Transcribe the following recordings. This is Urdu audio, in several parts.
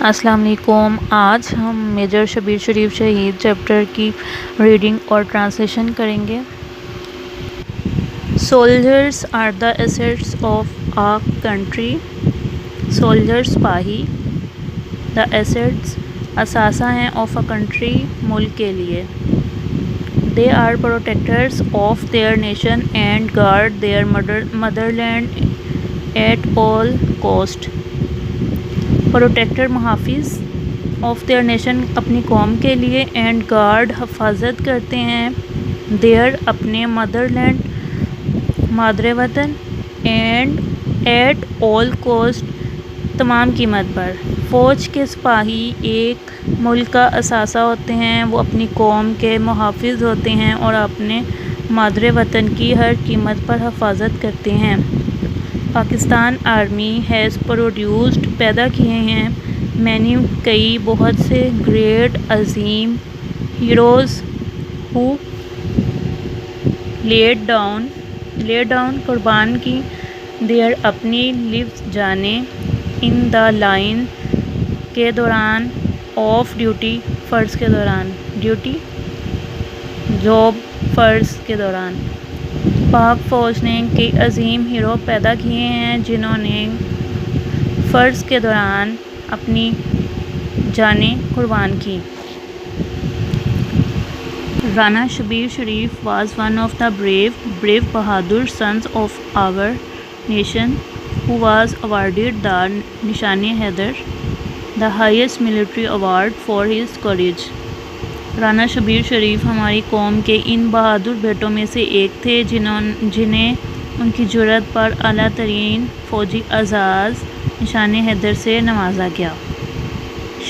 السلام علیکم۔ آج ہم میجر شبیر شریف شہید چیپٹر کی ریڈنگ اور ٹرانسلیشن کریں گے۔ Soldiers are the assets of a country. Soldiers سپاہی، دا ایسٹس اثاثہ ہیں آف اے کنٹری ملک کے لیے۔ They are protectors of their nation and guard their motherland at all cost. Protector محافظ، آف دیئر نیشن اپنی قوم کے لیے، اینڈ گارڈ حفاظت کرتے ہیں، دیئر اپنے مدر لینڈ مادر وطن، اینڈ ایٹ آل کاسٹ تمام قیمت پر۔ فوج کے سپاہی ایک ملک کا اثاثہ ہوتے ہیں، وہ اپنی قوم کے محافظ ہوتے ہیں اور اپنے مادر وطن کی ہر قیمت پر حفاظت کرتے ہیں۔ پاکستان آرمی ہیز پروڈیوسڈ پیدا کیے ہیں مینی کئی بہت سے گریٹ عظیم ہیروز ہو لیڈ ڈاؤن قربان کی دیئر اپنی لیوز جانیں ان دا لائن کے دوران آف ڈیوٹی فرض کے دوران جاب فرض کے دوران۔ پاک فوج نے کئی عظیم ہیرو پیدا کیے ہیں جنہوں نے فرض کے دوران اپنی جانیں قربان کی۔ رانا شبیر شریف was one of the brave Bahadur sons of our nation who was awarded the نشان Haider, the highest military award for his courage۔ Rana Shabbir شریف ہماری قوم کے ان بہادر بیٹوں میں سے ایک تھے جنہیں ان کی جرأت پر اعلیٰ ترین فوجی اعزاز نشان حیدر سے نوازا گیا۔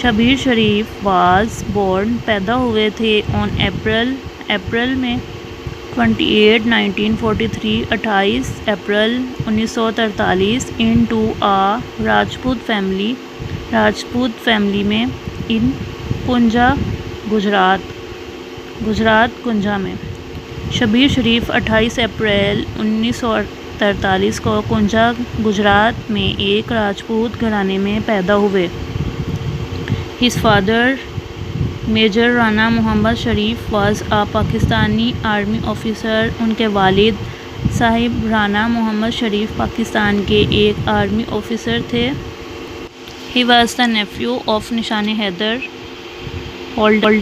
شبیر شریف واز بورن پیدا ہوئے تھے آن اپریل میں 28 1943 28 اپریل 1943 انٹو آ راجپوت فیملی میں ان کنجا گجرات کنجا میں۔ شبیر شریف 28 اپریل 1943 کو کنجا گجرات میں ایک راجپوت گھرانے میں پیدا ہوئے۔ His father major Rana Muhammad Sharif was a Pakistani army officer. ان کے والد صاحب رانا محمد شریف پاکستان کے ایک آرمی آفیسر تھے۔ He was the nephew of Nishan Haider holder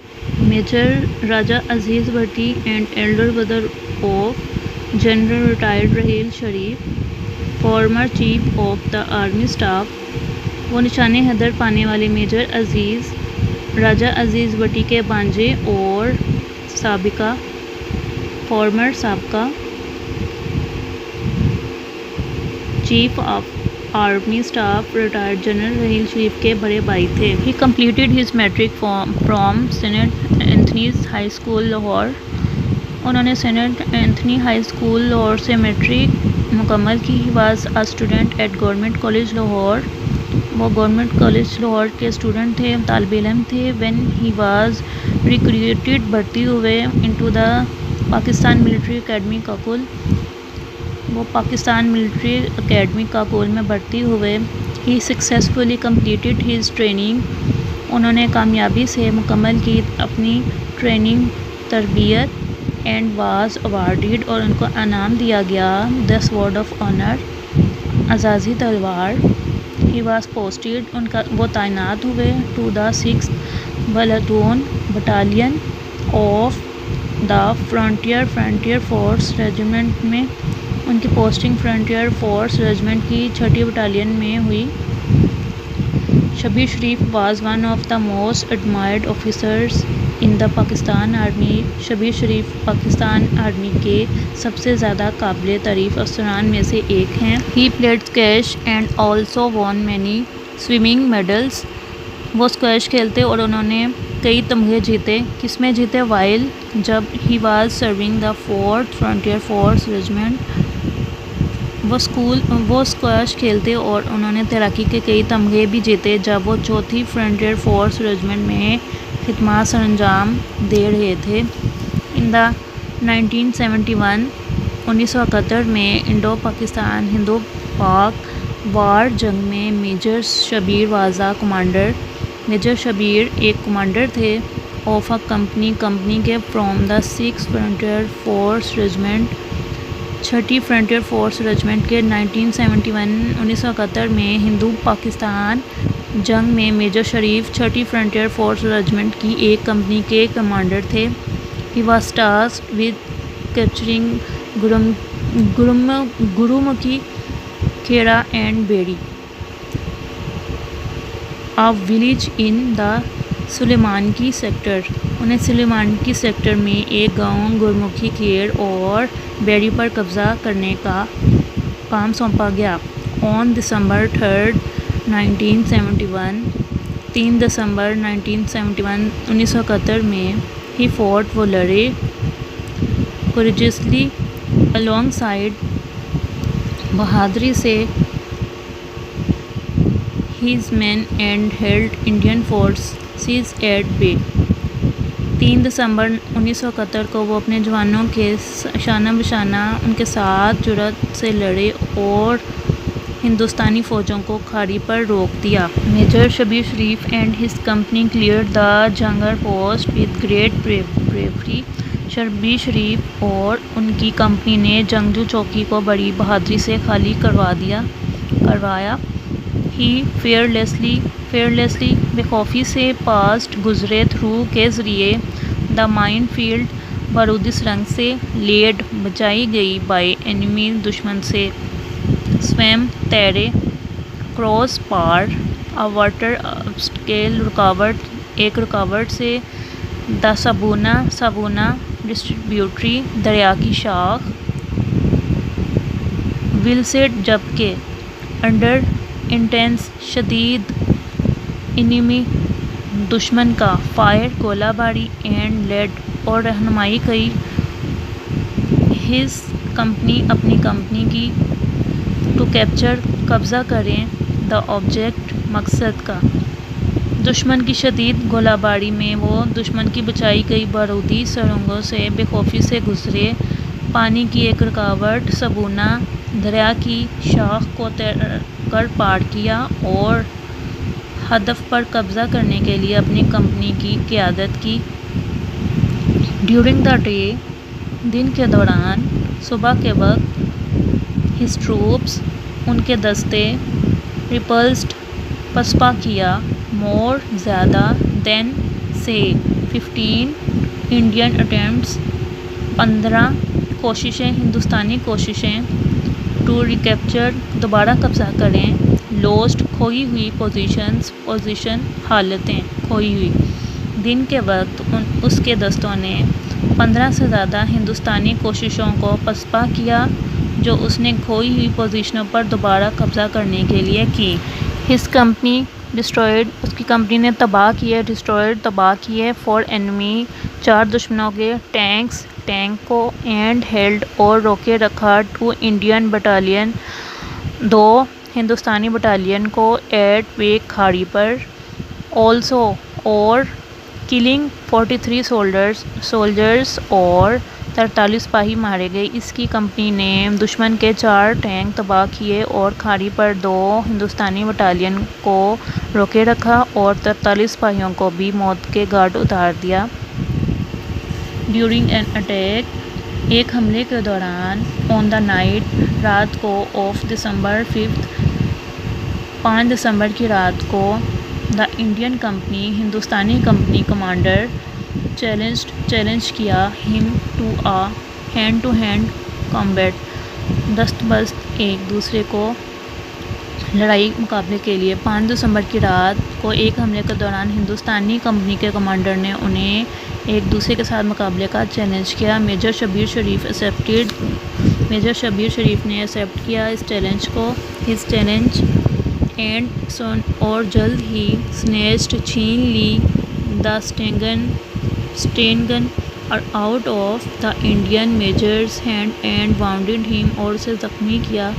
major Raja Aziz Bhatti and elder brother of general retired Raheel Sharif former chief of the army staff. وہ نشان حیدر پانے والے میجر عزیز راجہ عزیز بھٹی کے بھانجے اور سابقہ chief of army staff retired general Raheel Sharif کے بڑے بھائی تھے۔ He completed his matric from saint Anthony's high school Lahore. انہوں نے saint Anthony high school Lahore سے میٹرک مکمل کی۔ He was a student at government college Lahore. وہ گورنمنٹ کالج لاہور کے اسٹوڈنٹ تھے، طالب علم تھے۔ وین ہی واز ریکروٹڈ بھرتی ہوئے into the Pakistan military academy Kakul. وہ پاکستان ملٹری اکیڈمی کاکول میں بھرتی ہوئے۔ ہی سکسیزفلی کمپلیٹڈ ہز ٹریننگ۔ انہوں نے کامیابی سے مکمل کی اپنی ٹریننگ تربیت اینڈ واز اوارڈڈ اور ان کو انعام دیا گیا دا سورڈ آف آنر اعزازی تلوار۔ ہی واز پوسٹڈ وہ تعینات ہوئے to the 6th battalion of the Frontier Force regiment میں۔ ان کی پوسٹنگ فرنٹیئر فورس ریجیمنٹ کی 6ٹھی بٹالین میں ہوئی۔ Shabbir Sharif was one of the most admired officers in the Pakistan army. Shabbir Sharif Pakistan army کے سب سے زیادہ قابل تعریف افسران میں سے ایک ہیں۔ He played squash and also won many swimming medals. وہ اسکواش کھیلتے اور انہوں نے کئی تمغے جیتے۔ کس میں جیتے؟ وائل جب he was serving the 4th frontier Force regiment. وہ اسکواش کھیلتے اور انہوں نے تیراکی کے کئی تمغے بھی جیتے جب وہ 4تھی فرنٹیئر فورس ریجیمنٹ میں خدمات سر انجام دے رہے تھے۔ ان دا 1971 میں انڈو پاکستان ہندو پاک وار جنگ میں major Shabbir was commander major Shabbir ایک کمانڈر تھے آف اے کمپنی کے from the 6 frontier force regiment, 6 frontier force regiment کے 1971 میں ہندو پاکستان جنگ میں major Sharif 6 frontier force regiment کی ایک کمپنی کے کمانڈر تھے۔ He was tasked with capturing Gurmukhi, Khera and Beri, a village in the Sulemanki sector. انہیں سلیمانکی سیکٹر میں ایک گاؤں گرمکھی کھیڑ اور بیڑی پر قبضہ کرنے کا کام سونپا گیا۔ آن دسمبر 3، 1971 3 دسمبر 1971 میں ہی فورٹ وہ لڑے کوریجسلی along side بہادری سے his men and held Indian forces at bay۔ 3 دسمبر 1971 کو وہ اپنے جوانوں کے شانہ بشانہ ان کے ساتھ جرأت سے لڑے اور ہندوستانی فوجوں کو کھاڑی پر روک دیا۔ Major Shabbir Sharif and his company cleared the jungle post with great bravery. Shabbir Sharif اور ان کی کمپنی نے جنگجو چوکی کو بڑی بہادری سے خالی کروایا۔ ہی فیئرلیسلی بے خوفی سے پاسڈ گزرے تھرو کے ذریعے دا مائن فیلڈ بارودی سرنگ سے لیڈ بچائی گئی بائی اینیمی دشمن سے سویم تیرے کراس پار ا واٹر آبسٹیکل ایک رکاوٹ سے دا سابونا ڈسٹریبیوٹری دریا کی شاخ ولسڈ جبکہ انڈر انٹینس شدید انیمی دشمن کا فائر گولہ باری اینڈ لیڈ اور رہنمائی کی ہز کمپنی اپنی کمپنی کی ٹو کیپچر قبضہ کریں دا آبجیکٹ مقصد کا۔ دشمن کی شدید گولہ باری میں وہ دشمن کی بچائی گئی بارودی سرنگوں سے بے خوفی سے گزرے، پانی کی ایک رکاوٹ سبونا دریا کی شاخ کو تیر کر پار کیا اور ہدف پر قبضہ کرنے کے لیے اپنی کمپنی کی قیادت کی۔ ڈیورنگ دا ڈے، دن کے دوران، صبح کے وقت، ہز ٹروپس ان کے دستے ریپلسڈ پسپا کیا، مور زیادہ دین سے 15 انڈین اٹیمپٹس 15 کوششیں ہندوستانی کوششیں ٹو ریکیپچر دوبارہ قبضہ کریں، لوسٹ کھوئی ہوئی پوزیشن حالتیں کھوئی ہوئی۔ دن کے وقت اس کے دستوں نے 15 سے زیادہ ہندوستانی کوششوں کو پسپا کیا جو اس نے کھوئی ہوئی پوزیشنوں پر دوبارہ قبضہ کرنے کے لیے کی۔ ہز کمپنی ڈسٹرائڈ، اس کی کمپنی نے تباہ کیے فور اینیمی 4 دشمنوں کے ٹینک کو اینڈ ہیلڈ اور روکے رکھا 2 انڈین بٹالین 2 ہندوستانی بٹالین کو ایٹ بے کھاڑی پر، آلسو اور کلنگ 43 سولجرز اور 43 سپاہی مارے گئے۔ اس کی کمپنی نے دشمن کے 4 ٹینک تباہ کیے اور کھاڑی پر 2 ہندوستانی بٹالین کو روکے رکھا اور 43 سپاہیوں کو بھی موت کے گھاٹ اتار دیا۔ ڈیورنگ این اٹیک، ایک حملے کے دوران، آن دا نائٹ، رات کو، آف December 5، 5 دسمبر کی رات کو، دا انڈین کمپنی، ہندوستانی کمپنی کمانڈر چیلنج کیا him to a hand to hand combat, دست بست ایک دوسرے کو لڑائی مقابلے کے لیے۔ 5 دسمبر کی رات کو ایک حملے کے دوران ہندوستانی کمپنی کے کمانڈر نے انہیں ایک دوسرے کے ساتھ مقابلے کا چیلنج کیا۔ میجر شبیر شریف نے ایکسیپٹ کیا اس چیلنج کو، ہز چیلنج اینڈ سون، اور جلد ہی سنیچڈ چھین لی the sten gun out of the Indian major's hand and wounded him, اور اسے زخمی کیا۔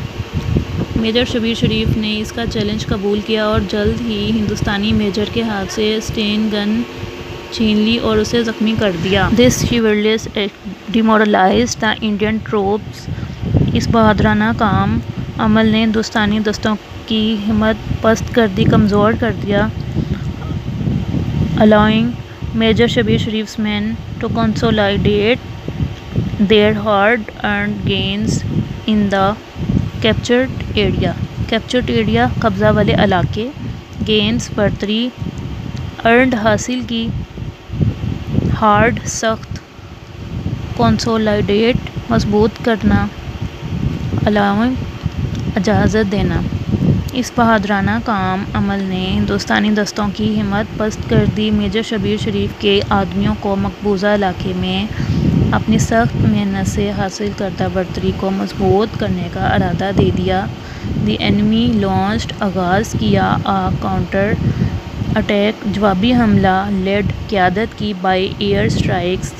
میجر شبیر شریف نے اس کا چیلنج قبول کیا اور جلد ہی ہندوستانی میجر کے ہاتھ سے اسٹین گن چھین لی اور اسے زخمی کر دیا۔ دس chivalrous act demoralized the Indian troops۔ اس بہادرانہ کام عمل نے ہندوستانی دستوں کی ہمت پست کر دی، کمزور کر دیا۔ allowing Major Shabir Sharif's men to consolidate their hard-earned gains in the captured area. Captured area قبضہ والے علاقے. Gains برتری. Earned حاصل کی. Hard سخت. Consolidate مضبوط کرنا. Allowing اجازت دینا. اس بہادرانہ کام عمل نے ہندوستانی دستوں کی ہمت پست کر دی. میجر شبیر شریف کے آدمیوں کو مقبوضہ علاقے میں اپنی سخت محنت سے حاصل کردہ برتری کو مضبوط کرنے کا ارادہ دے دیا. دی اینمی لانچڈ آغاز کیا کاؤنٹر اٹیک جوابی حملہ. لیڈ قیادت کی بائی ایئر اسٹرائکس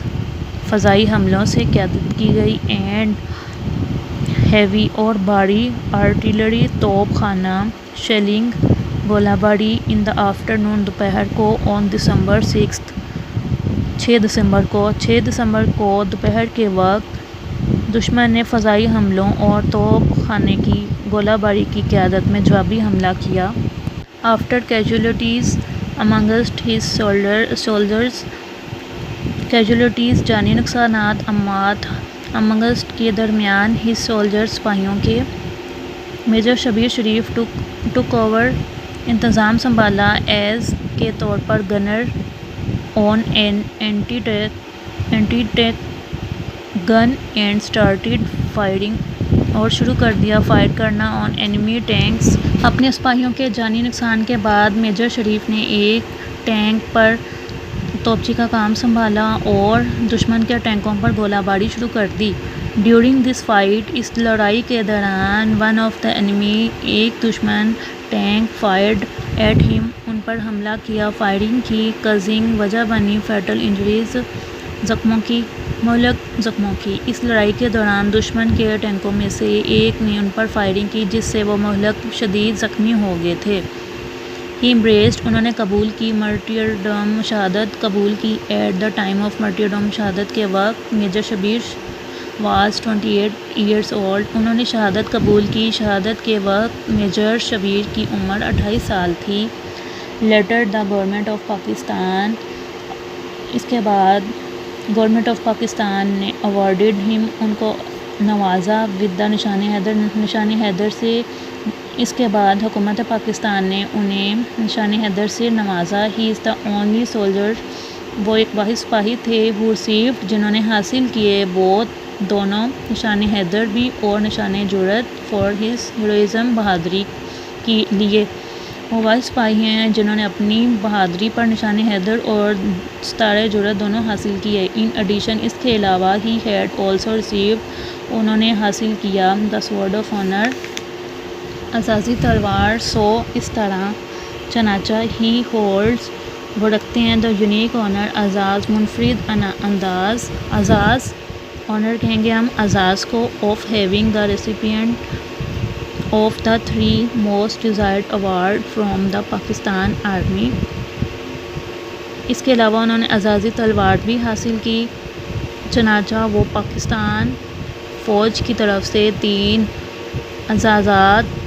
فضائی حملوں سے قیادت کی گئی. اینڈ ہیوی اور بھاری آرٹلری توپ خانہ شیلنگ گولہ باری ان دا آفٹرنون دوپہر کو آن دسمبر 6 6 دسمبر کو دوپہر کے وقت دشمن نے فضائی حملوں اور توپ خانے کی گولہ باری کی قیادت میں جوابی حملہ کیا. After casualties amongst his soldiers casualties جانی نقصانات اموات امنگسٹ کے درمیان ہز سولجرز سپاہیوں کے. Major Shabbir Sharif took over انتظام سنبھالا ایز کے طور پر gunner on an anti tank gun and started firing اور شروع کر دیا فائر کرنا آن اینمی ٹینکس. اپنے سپاہیوں کے جانی نقصان کے بعد میجر شریف نے ایک ٹینک پر توپچی کا کام سنبھالا اور دشمن کے ٹینکوں پر گولہ باری شروع کر دی. ڈیورنگ دس فائٹ اس لڑائی کے دوران ون آف دا انیمی ایک دشمن ٹینک فائرڈ ایٹ ہم ان پر حملہ کیا. فائرنگ کی کازنگ وجہ بنی فیٹل انجریز زخموں کی مہلک زخموں کی. اس لڑائی کے دوران دشمن کے ٹینکوں میں سے ایک نے ان پر فائرنگ کی جس سے وہ مہلک شدید زخمی ہو گئے تھے. ہی امبریسڈ انہوں نے قبول کی مرٹیرڈم شہادت قبول کی. At the time of martyrdom شہادت کے وقت major Shabbir was 28 years old انہوں نے شہادت قبول کی. شہادت کے وقت میجر شبیر کی عمر 28 سال تھی. Later the government of Pakistan اس کے بعد گورنمنٹ آف پاکستان نے اوارڈڈ ہم ان کو نوازا ود دا نشان حیدر سے. اس کے بعد حکومت پاکستان نے انہیں نشان حیدر سے نوازا. ہی از دا اونلی سولجر وہ ایک واحد سپاہی تھے ہو ریسیوڈ جنہوں نے حاصل کیے بوتھ دونوں نشان حیدر بھی اور نشان جرأت فار ہز ہیروئزم بہادری کے لیے. وہ واحد سپاہی ہیں جنہوں نے اپنی بہادری پر نشان حیدر اور ستارہ جرأت دونوں حاصل کیے. ان ایڈیشن اس کے علاوہ ہی ہیڈ آلسو ریسیوڈ انہوں نے حاصل کیا دا سورڈ آف آنر اعزازی تلوار. سو اس طرح چنانچہ ہی ہولڈز وہ رکھتے ہیں دا یونیک آنر اعزاز منفرد انداز اعزاز آنر کہیں گے ہم اعزاز کو of having the recipient of the 3 most desired award from the Pakistan army. اس کے علاوہ انہوں نے اعزازی تلوار بھی حاصل کی. چنانچہ وہ پاکستان فوج کی طرف سے 3 اعزازات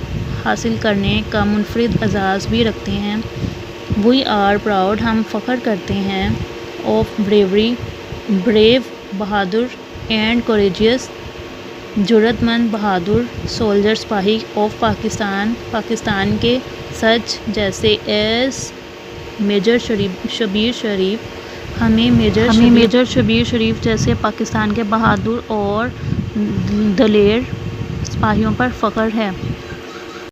حاصل کرنے کا منفرد اعزاز بھی رکھتے ہیں. وی آر پراؤڈ ہم فخر کرتے ہیں آف بریوری بریو بہادر اینڈ کوریجیس جرأت مند بہادر سولجر سپاہی آف پاکستان کے سچ جیسے ایز میجر شبیر شریف ہمیں میجر شبیر شریف جیسے پاکستان کے بہادر اور دلیر سپاہیوں پر فخر ہے.